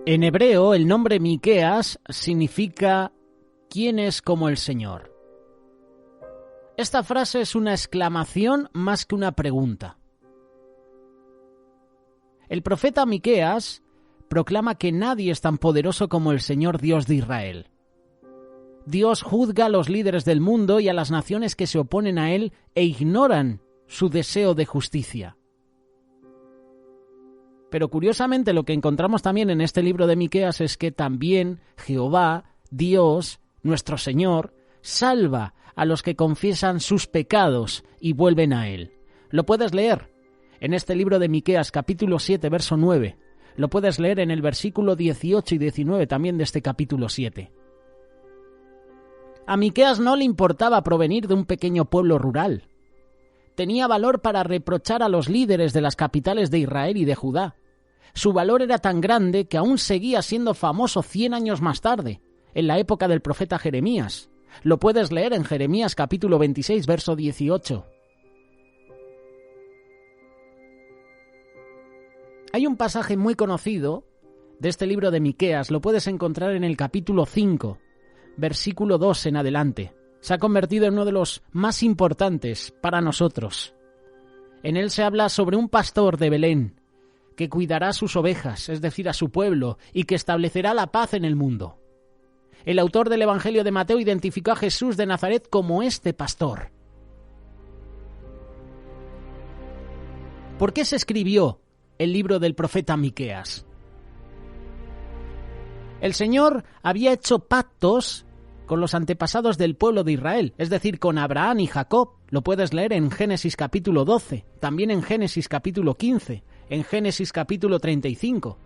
En hebreo, el nombre Miqueas significa ¿quién es como el Señor? Esta frase es una exclamación más que una pregunta. El profeta Miqueas proclama que nadie es tan poderoso como el Señor Dios de Israel. Dios juzga a los líderes del mundo y a las naciones que se oponen a él e ignoran su deseo de justicia. Pero curiosamente lo que encontramos también en este libro de Miqueas es que también Jehová, Dios, nuestro Señor, salva a los que confiesan sus pecados y vuelven a él. Lo puedes leer en este libro de Miqueas, capítulo 7, verso 9. Lo puedes leer en el versículo 18 y 19 también de este capítulo 7. A Miqueas no le importaba provenir de un pequeño pueblo rural. Tenía valor para reprochar a los líderes de las capitales de Israel y de Judá. Su valor era tan grande que aún seguía siendo famoso 100 años más tarde, en la época del profeta Jeremías. Lo puedes leer en Jeremías capítulo 26, verso 18. Hay un pasaje muy conocido de este libro de Miqueas, lo puedes encontrar en el capítulo 5, versículo 2 en adelante. Se ha convertido en uno de los más importantes para nosotros. En él se habla sobre un pastor de Belén que cuidará sus ovejas, es decir, a su pueblo, y que establecerá la paz en el mundo. El autor del Evangelio de Mateo identificó a Jesús de Nazaret como este pastor. ¿Por qué se escribió el libro del profeta Miqueas? El Señor había hecho pactos con los antepasados del pueblo de Israel, es decir, con Abraham y Jacob. Lo puedes leer en Génesis capítulo 12, también en Génesis capítulo 15, en Génesis capítulo 35.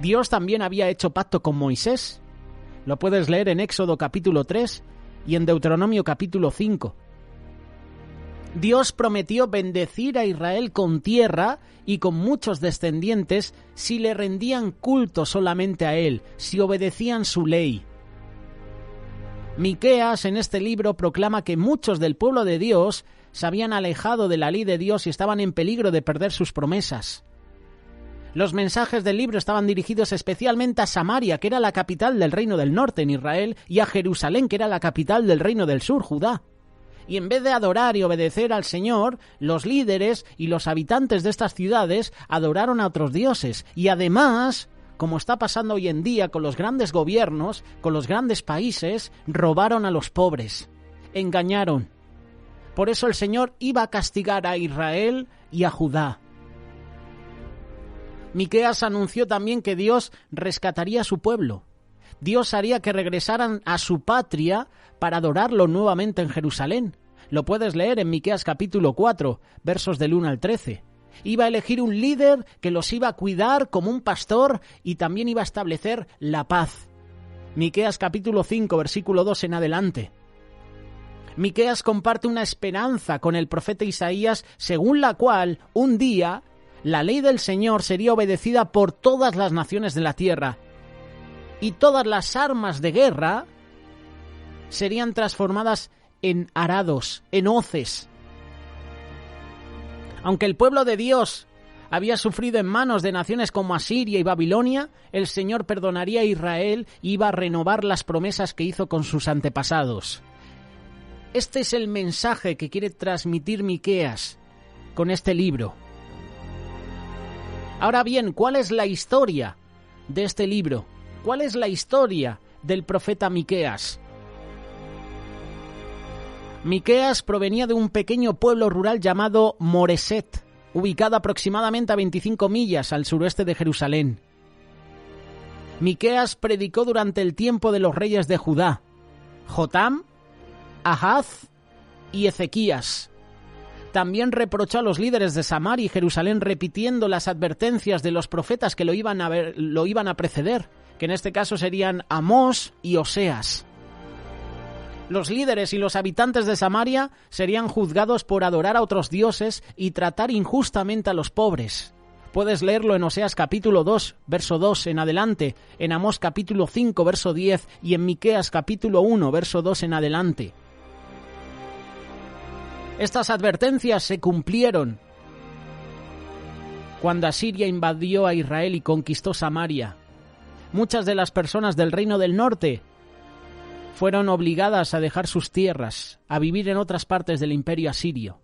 Dios también había hecho pacto con Moisés. Lo puedes leer en Éxodo capítulo 3 y en Deuteronomio capítulo 5. Dios prometió bendecir a Israel con tierra y con muchos descendientes si le rendían culto solamente a él, si obedecían su ley. Miqueas en este libro proclama que muchos del pueblo de Dios se habían alejado de la ley de Dios y estaban en peligro de perder sus promesas. Los mensajes del libro estaban dirigidos especialmente a Samaria, que era la capital del reino del norte en Israel, y a Jerusalén, que era la capital del reino del sur, Judá. Y en vez de adorar y obedecer al Señor, los líderes y los habitantes de estas ciudades adoraron a otros dioses. Y además, como está pasando hoy en día con los grandes gobiernos, con los grandes países, robaron a los pobres, engañaron. Por eso el Señor iba a castigar a Israel y a Judá. Miqueas anunció también que Dios rescataría a su pueblo. Dios haría que regresaran a su patria para adorarlo nuevamente en Jerusalén. Lo puedes leer en Miqueas capítulo 4, versos del 1 al 13. Iba a elegir un líder que los iba a cuidar como un pastor y también iba a establecer la paz. Miqueas capítulo 5, versículo 2 en adelante. Miqueas comparte una esperanza con el profeta Isaías, según la cual, un día, la ley del Señor sería obedecida por todas las naciones de la tierra, y todas las armas de guerra serían transformadas en arados, en hoces. Aunque el pueblo de Dios había sufrido en manos de naciones como Asiria y Babilonia, el Señor perdonaría a Israel y iba a renovar las promesas que hizo con sus antepasados. Este es el mensaje que quiere transmitir Miqueas con este libro. Ahora bien, ¿cuál es la historia de este libro? ¿Cuál es la historia del profeta Miqueas? Miqueas provenía de un pequeño pueblo rural llamado Moreset, ubicado aproximadamente a 25 millas al suroeste de Jerusalén. Miqueas predicó durante el tiempo de los reyes de Judá, Jotam, Ahaz y Ezequías. También reprochó a los líderes de Samaria y Jerusalén repitiendo las advertencias de los profetas que lo iban a preceder, que en este caso serían Amós y Oseas. Los líderes y los habitantes de Samaria serían juzgados por adorar a otros dioses y tratar injustamente a los pobres. Puedes leerlo en Oseas capítulo 2, verso 2 en adelante, en Amós capítulo 5, verso 10 y en Miqueas capítulo 1, verso 2 en adelante. Estas advertencias se cumplieron. cuando Asiria invadió a Israel y conquistó Samaria. Muchas de las personas del reino del norte fueron obligadas a dejar sus tierras, a vivir en otras partes del imperio asirio.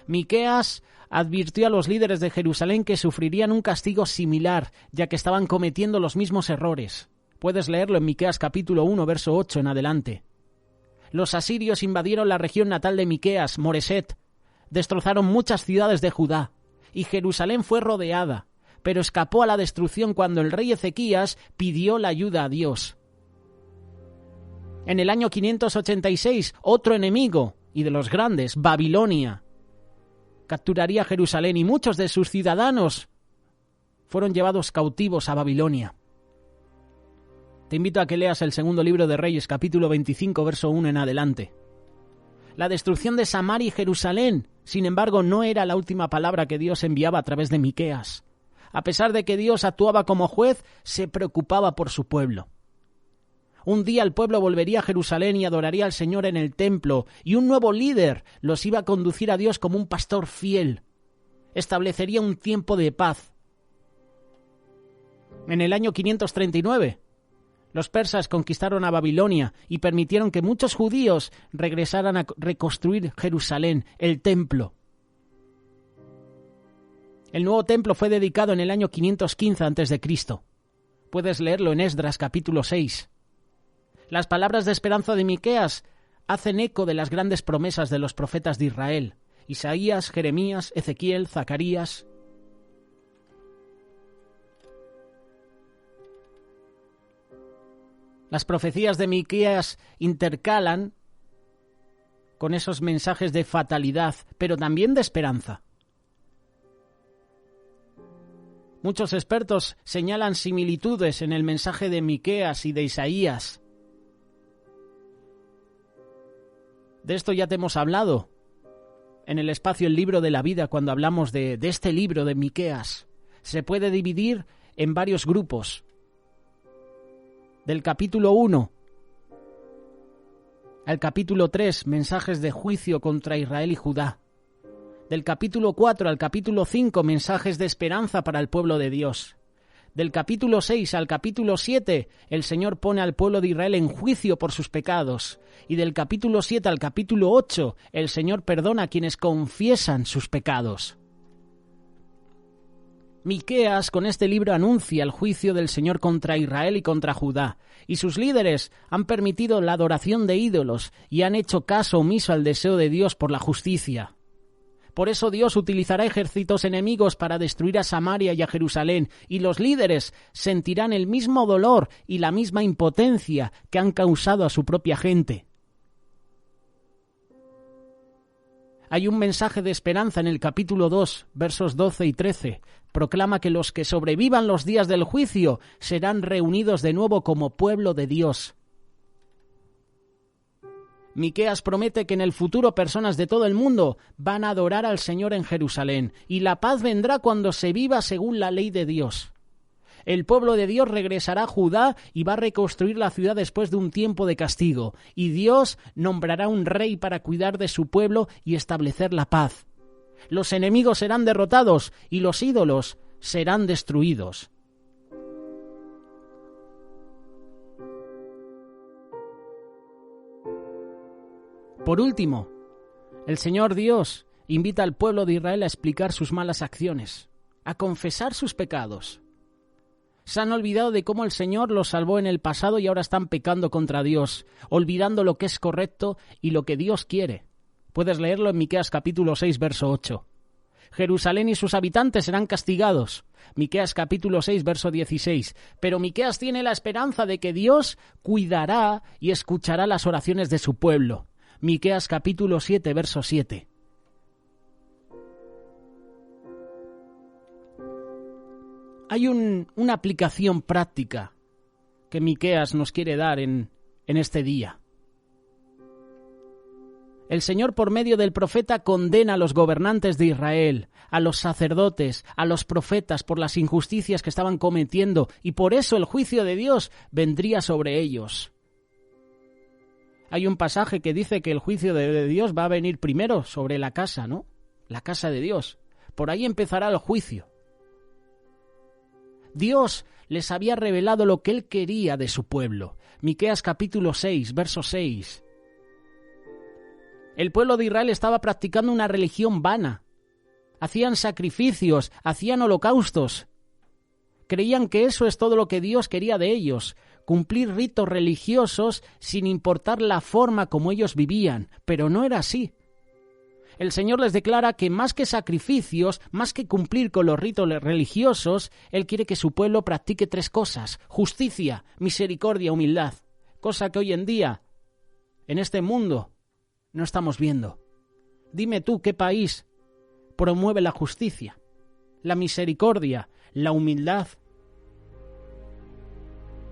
Miqueas advirtió a los líderes de Jerusalén que sufrirían un castigo similar, ya que estaban cometiendo los mismos errores. Puedes leerlo en Miqueas capítulo 1, verso 8 en adelante. Los asirios invadieron la región natal de Miqueas, Moreset, destrozaron muchas ciudades de Judá, y Jerusalén fue rodeada, pero escapó a la destrucción cuando el rey Ezequías pidió la ayuda a Dios. En el año 586, otro enemigo, y de los grandes, Babilonia, capturaría Jerusalén y muchos de sus ciudadanos fueron llevados cautivos a Babilonia. Te invito a que leas el segundo libro de Reyes, capítulo 25, verso 1 en adelante. La destrucción de Samaria y Jerusalén, sin embargo, no era la última palabra que Dios enviaba a través de Miqueas. A pesar de que Dios actuaba como juez, se preocupaba por su pueblo. Un día el pueblo volvería a Jerusalén y adoraría al Señor en el templo, y un nuevo líder los iba a conducir a Dios como un pastor fiel. Establecería un tiempo de paz. En el año 539, los persas conquistaron a Babilonia y permitieron que muchos judíos regresaran a reconstruir Jerusalén, el templo. El nuevo templo fue dedicado en el año 515 a.C. Puedes leerlo en Esdras capítulo 6. Las palabras de esperanza de Miqueas hacen eco de las grandes promesas de los profetas de Israel: Isaías, Jeremías, Ezequiel, Zacarías. Las profecías de Miqueas intercalan con esos mensajes de fatalidad, pero también de esperanza. Muchos expertos señalan similitudes en el mensaje de Miqueas y de Isaías. De esto ya te hemos hablado en el espacio El Libro de la Vida, cuando hablamos de este libro de Miqueas. Se puede dividir en varios grupos. Del capítulo 1 al capítulo 3, mensajes de juicio contra Israel y Judá. Del capítulo 4 al capítulo 5, mensajes de esperanza para el pueblo de Dios. Del capítulo 6 al capítulo 7, el Señor pone al pueblo de Israel en juicio por sus pecados. Y del capítulo 7 al capítulo 8, el Señor perdona a quienes confiesan sus pecados. Miqueas con este libro anuncia el juicio del Señor contra Israel y contra Judá, y sus líderes han permitido la adoración de ídolos y han hecho caso omiso al deseo de Dios por la justicia. Por eso Dios utilizará ejércitos enemigos para destruir a Samaria y a Jerusalén, y los líderes sentirán el mismo dolor y la misma impotencia que han causado a su propia gente. Hay un mensaje de esperanza en el capítulo 2, versos 12 y 13. Proclama que los que sobrevivan los días del juicio serán reunidos de nuevo como pueblo de Dios. Miqueas promete que en el futuro personas de todo el mundo van a adorar al Señor en Jerusalén, y la paz vendrá cuando se viva según la ley de Dios. El pueblo de Dios regresará a Judá y va a reconstruir la ciudad después de un tiempo de castigo, y Dios nombrará un rey para cuidar de su pueblo y establecer la paz. Los enemigos serán derrotados y los ídolos serán destruidos. Por último, el Señor Dios invita al pueblo de Israel a explicar sus malas acciones, a confesar sus pecados. Se han olvidado de cómo el Señor los salvó en el pasado y ahora están pecando contra Dios, olvidando lo que es correcto y lo que Dios quiere. Puedes leerlo en Miqueas capítulo 6, verso 8. Jerusalén y sus habitantes serán castigados. Miqueas capítulo 6, verso 16. Pero Miqueas tiene la esperanza de que Dios cuidará y escuchará las oraciones de su pueblo. Miqueas capítulo 7, verso 7. Hay una aplicación práctica que Miqueas nos quiere dar en este día. El Señor, por medio del profeta, condena a los gobernantes de Israel, a los sacerdotes, a los profetas por las injusticias que estaban cometiendo, y por eso el juicio de Dios vendría sobre ellos. Hay un pasaje que dice que el juicio de Dios va a venir primero sobre la casa, ¿no? La casa de Dios. Por ahí empezará el juicio. Dios les había revelado lo que Él quería de su pueblo. Miqueas capítulo 6, verso 6. El pueblo de Israel estaba practicando una religión vana. Hacían sacrificios, hacían holocaustos. Creían que eso es todo lo que Dios quería de ellos, cumplir ritos religiosos sin importar la forma como ellos vivían, pero no era así. El Señor les declara que más que sacrificios, más que cumplir con los ritos religiosos, Él quiere que su pueblo practique 3 cosas: justicia, misericordia, humildad, cosa que hoy en día, en este mundo, no estamos viendo. Dime tú qué país promueve la justicia, la misericordia, la humildad.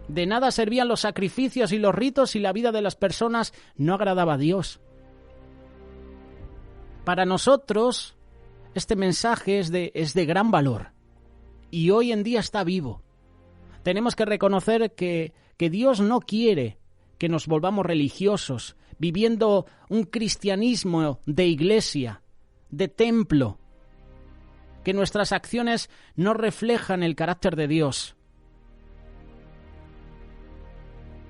De nada servían los sacrificios y los ritos si la vida de las personas no agradaba a Dios. Para nosotros, este mensaje es de gran valor y hoy en día está vivo. Tenemos que reconocer que Dios no quiere que nos volvamos religiosos, viviendo un cristianismo de iglesia, de templo, que nuestras acciones no reflejan el carácter de Dios.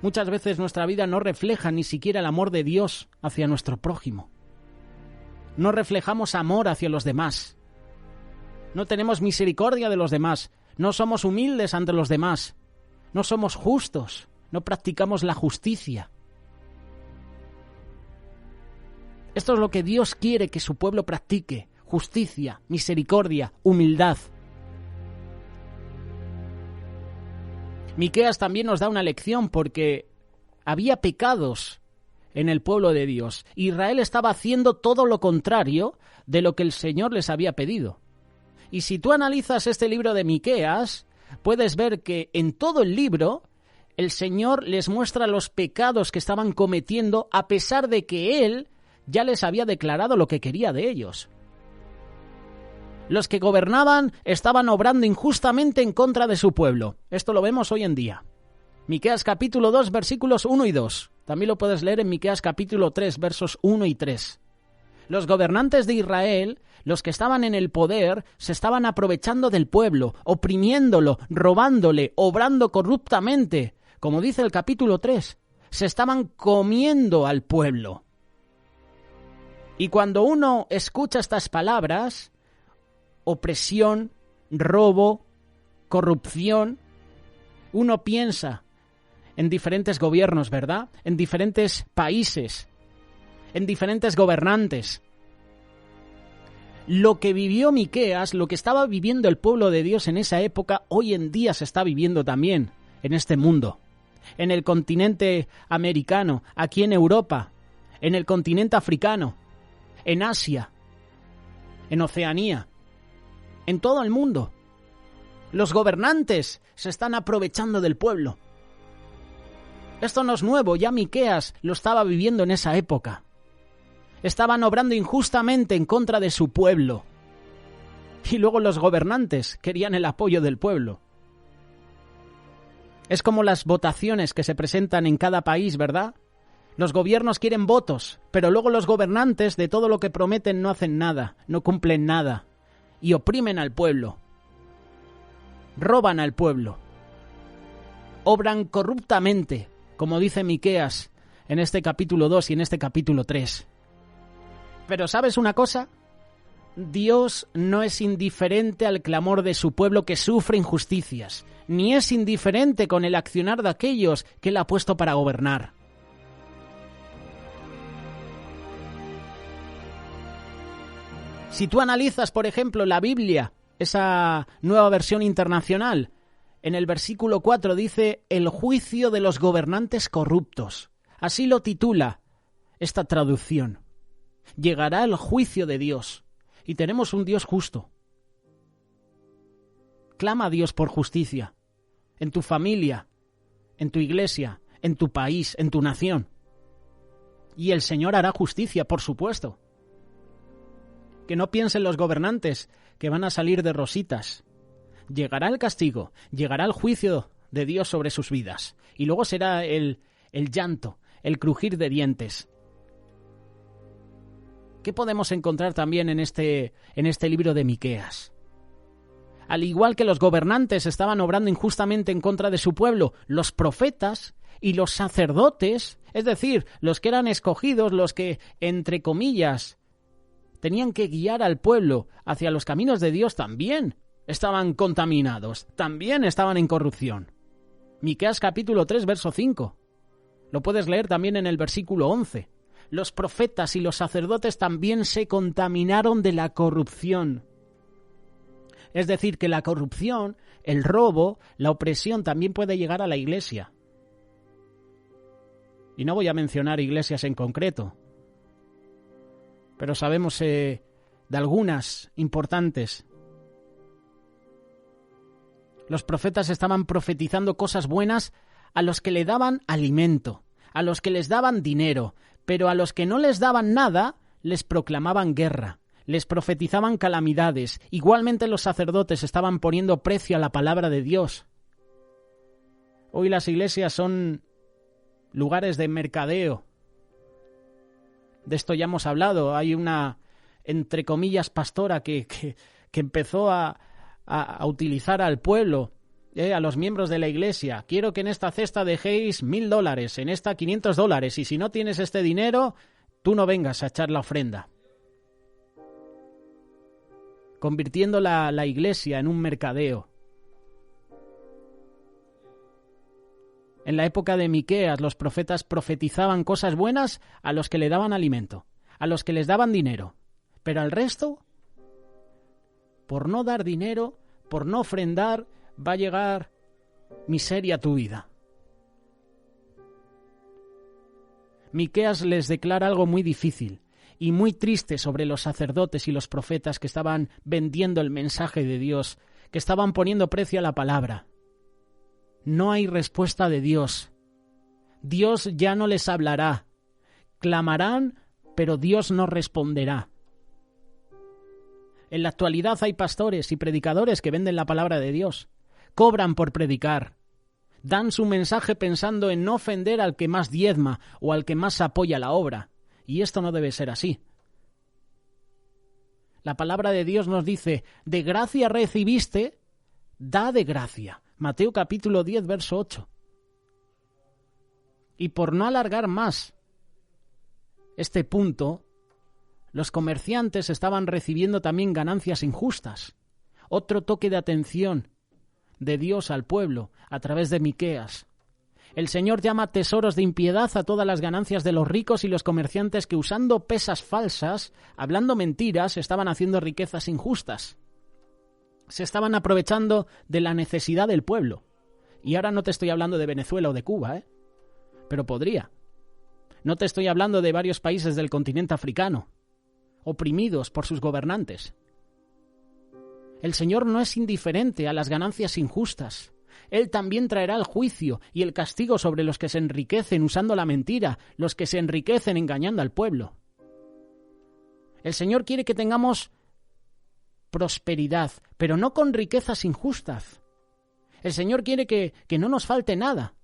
Muchas veces nuestra vida no refleja ni siquiera el amor de Dios hacia nuestro prójimo. No reflejamos amor hacia los demás. No tenemos misericordia de los demás. No somos humildes ante los demás. No somos justos. No practicamos la justicia. Esto es lo que Dios quiere que su pueblo practique: justicia, misericordia, humildad. Miqueas también nos da una lección porque había pecados en el pueblo de Dios. Israel estaba haciendo todo lo contrario de lo que el Señor les había pedido. Y si tú analizas este libro de Miqueas, puedes ver que en todo el libro el Señor les muestra los pecados que estaban cometiendo a pesar de que Él ya les había declarado lo que quería de ellos. Los que gobernaban estaban obrando injustamente en contra de su pueblo. Esto lo vemos hoy en día. Miqueas capítulo 2, versículos 1 y 2. También lo puedes leer en Miqueas capítulo 3, versos 1 y 3. Los gobernantes de Israel, los que estaban en el poder, se estaban aprovechando del pueblo, oprimiéndolo, robándole, obrando corruptamente. Como dice el capítulo 3, se estaban comiendo al pueblo. Y cuando uno escucha estas palabras, opresión, robo, corrupción, uno piensa en diferentes gobiernos, ¿verdad? En diferentes países, en diferentes gobernantes. Lo que vivió Miqueas, lo que estaba viviendo el pueblo de Dios en esa época, hoy en día se está viviendo también en este mundo. En el continente americano, aquí en Europa, en el continente africano, en Asia, en Oceanía, en todo el mundo. Los gobernantes se están aprovechando del pueblo. Esto no es nuevo, ya Miqueas lo estaba viviendo en esa época. Estaban obrando injustamente en contra de su pueblo. Y luego los gobernantes querían el apoyo del pueblo. Es como las votaciones que se presentan en cada país, ¿verdad? Los gobiernos quieren votos, pero luego los gobernantes de todo lo que prometen no hacen nada, no cumplen nada. Y oprimen al pueblo. Roban al pueblo. Obran corruptamente, como dice Miqueas en este capítulo 2 y en este capítulo 3. Pero ¿sabes una cosa? Dios no es indiferente al clamor de su pueblo que sufre injusticias, ni es indiferente con el accionar de aquellos que Él ha puesto para gobernar. Si tú analizas, por ejemplo, la Biblia, esa nueva versión internacional, en el versículo 4 dice el juicio de los gobernantes corruptos. Así lo titula esta traducción. Llegará el juicio de Dios y tenemos un Dios justo. Clama a Dios por justicia en tu familia, en tu iglesia, en tu país, en tu nación. Y el Señor hará justicia, por supuesto. Que no piensen los gobernantes que van a salir de rositas. Llegará el castigo, llegará el juicio de Dios sobre sus vidas. Y luego será el llanto, el crujir de dientes. ¿Qué podemos encontrar también en este libro de Miqueas? Al igual que los gobernantes estaban obrando injustamente en contra de su pueblo, los profetas y los sacerdotes, es decir, los que eran escogidos, los que, entre comillas, tenían que guiar al pueblo hacia los caminos de Dios, también estaban contaminados, también estaban en corrupción. Miqueas capítulo 3, verso 5. Lo puedes leer también en el versículo 11. Los profetas y los sacerdotes también se contaminaron de la corrupción. Es decir, que la corrupción, el robo, la opresión también puede llegar a la iglesia. Y no voy a mencionar iglesias en concreto, pero sabemos de algunas importantes. Los profetas estaban profetizando cosas buenas a los que le daban alimento, a los que les daban dinero, pero a los que no les daban nada, les proclamaban guerra, les profetizaban calamidades. Igualmente los sacerdotes estaban poniendo precio a la palabra de Dios. Hoy las iglesias son lugares de mercadeo. De esto ya hemos hablado. Hay una, entre comillas, pastora que empezó a utilizar al pueblo, a los miembros de la iglesia. Quiero que en esta cesta dejéis $1,000, en esta $500, y si no tienes este dinero, tú no vengas a echar la ofrenda. Convirtiendo la iglesia en un mercadeo. En la época de Miqueas, los profetas profetizaban cosas buenas a los que le daban alimento, a los que les daban dinero. Pero al resto, por no dar dinero, por no ofrendar, va a llegar miseria a tu vida. Miqueas les declara algo muy difícil y muy triste sobre los sacerdotes y los profetas que estaban vendiendo el mensaje de Dios, que estaban poniendo precio a la palabra. No hay respuesta de Dios. Dios ya no les hablará. Clamarán, pero Dios no responderá. En la actualidad hay pastores y predicadores que venden la palabra de Dios. Cobran por predicar. Dan su mensaje pensando en no ofender al que más diezma o al que más apoya la obra. Y esto no debe ser así. La palabra de Dios nos dice, de gracia recibiste, da de gracia. Mateo capítulo 10, verso 8. Y por no alargar más este punto, los comerciantes estaban recibiendo también ganancias injustas. Otro toque de atención de Dios al pueblo a través de Miqueas. El Señor llama tesoros de impiedad a todas las ganancias de los ricos y los comerciantes que, usando pesas falsas, hablando mentiras, estaban haciendo riquezas injustas. Se estaban aprovechando de la necesidad del pueblo. Y ahora no te estoy hablando de Venezuela o de Cuba, pero podría. No te estoy hablando de varios países del continente africano, oprimidos por sus gobernantes. El Señor no es indiferente a las ganancias injustas. Él también traerá el juicio y el castigo sobre los que se enriquecen usando la mentira, los que se enriquecen engañando al pueblo. El Señor quiere que tengamos prosperidad, pero no con riquezas injustas. El Señor quiere que no nos falte nada,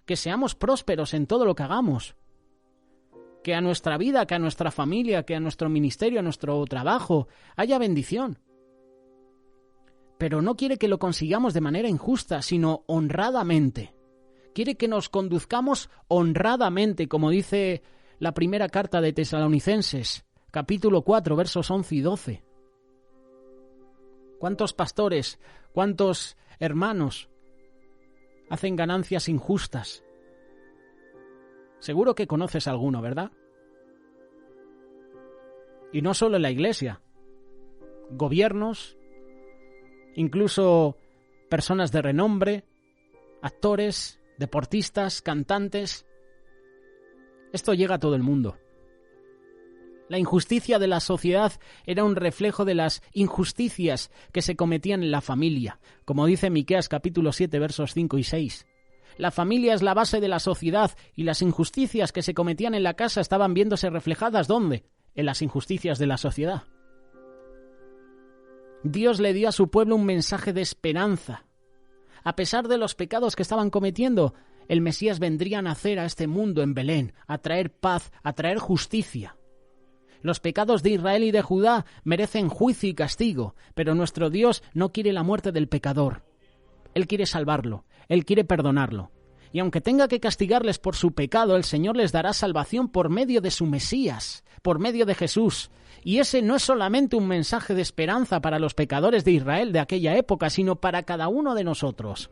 que seamos prósperos en todo lo que hagamos, que a nuestra vida, que a nuestra familia, que a nuestro ministerio, a nuestro trabajo haya bendición. Pero no quiere que lo consigamos de manera injusta, sino honradamente. Quiere que nos conduzcamos honradamente, como dice la primera carta de Tesalonicenses, capítulo 4, versos 11 y 12. ¿Cuántos pastores, cuántos hermanos hacen ganancias injustas? Seguro que conoces alguno, ¿verdad? Y no solo en la iglesia. Gobiernos, incluso personas de renombre, actores, deportistas, cantantes. Esto llega a todo el mundo. La injusticia de la sociedad era un reflejo de las injusticias que se cometían en la familia, como dice Miqueas capítulo 7, versos 5 y 6. La familia es la base de la sociedad y las injusticias que se cometían en la casa estaban viéndose reflejadas ¿dónde? En las injusticias de la sociedad. Dios le dio a su pueblo un mensaje de esperanza. A pesar de los pecados que estaban cometiendo, el Mesías vendría a nacer a este mundo en Belén, a traer paz, a traer justicia. Los pecados de Israel y de Judá merecen juicio y castigo, pero nuestro Dios no quiere la muerte del pecador. Él quiere salvarlo, Él quiere perdonarlo. Y aunque tenga que castigarles por su pecado, el Señor les dará salvación por medio de su Mesías, por medio de Jesús. Y ese no es solamente un mensaje de esperanza para los pecadores de Israel de aquella época, sino para cada uno de nosotros.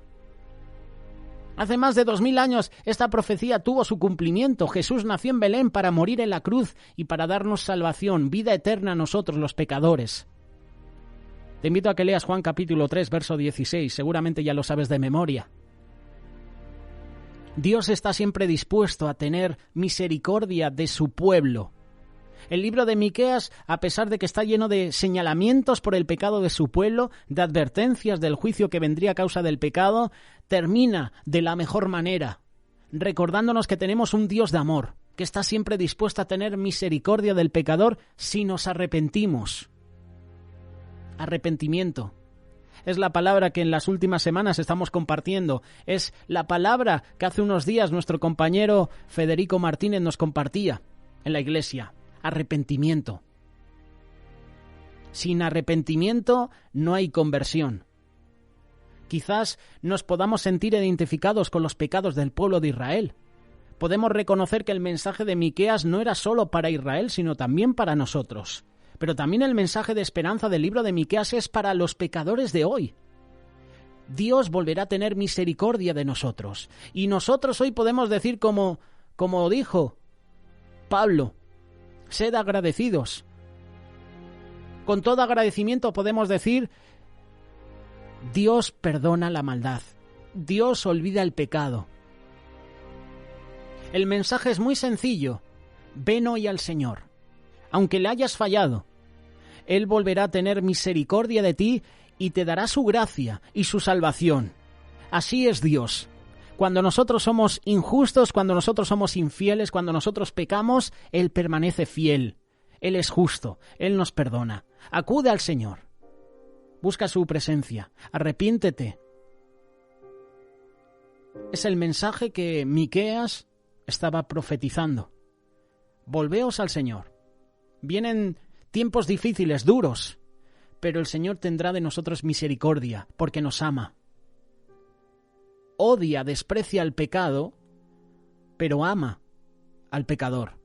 Hace más de 2000 años esta profecía tuvo su cumplimiento. Jesús nació en Belén para morir en la cruz y para darnos salvación, vida eterna a nosotros los pecadores. Te invito a que leas Juan capítulo 3, verso 16, seguramente ya lo sabes de memoria. Dios está siempre dispuesto a tener misericordia de su pueblo. El libro de Miqueas, a pesar de que está lleno de señalamientos por el pecado de su pueblo, de advertencias del juicio que vendría a causa del pecado, termina de la mejor manera, recordándonos que tenemos un Dios de amor, que está siempre dispuesto a tener misericordia del pecador si nos arrepentimos. Arrepentimiento. Es la palabra que en las últimas semanas estamos compartiendo. Es la palabra que hace unos días nuestro compañero Federico Martínez nos compartía en la iglesia. Arrepentimiento. Sin arrepentimiento no hay conversión. Quizás nos podamos sentir identificados con los pecados del pueblo de Israel. Podemos reconocer que el mensaje de Miqueas no era solo para Israel, sino también para nosotros. Pero también el mensaje de esperanza del libro de Miqueas es para los pecadores de hoy. Dios volverá a tener misericordia de nosotros. Y nosotros hoy podemos decir como dijo Pablo, sed agradecidos. Con todo agradecimiento podemos decir, Dios perdona la maldad. Dios olvida el pecado. El mensaje es muy sencillo. Ven hoy al Señor. Aunque le hayas fallado, Él volverá a tener misericordia de ti y te dará su gracia y su salvación. Así es Dios. Cuando nosotros somos injustos, cuando nosotros somos infieles, cuando nosotros pecamos, Él permanece fiel. Él es justo, Él nos perdona. Acude al Señor. Busca su presencia. Arrepiéntete. Es el mensaje que Miqueas estaba profetizando. Volveos al Señor. Vienen tiempos difíciles, duros, pero el Señor tendrá de nosotros misericordia, porque nos ama. Odia, desprecia el pecado, pero ama al pecador.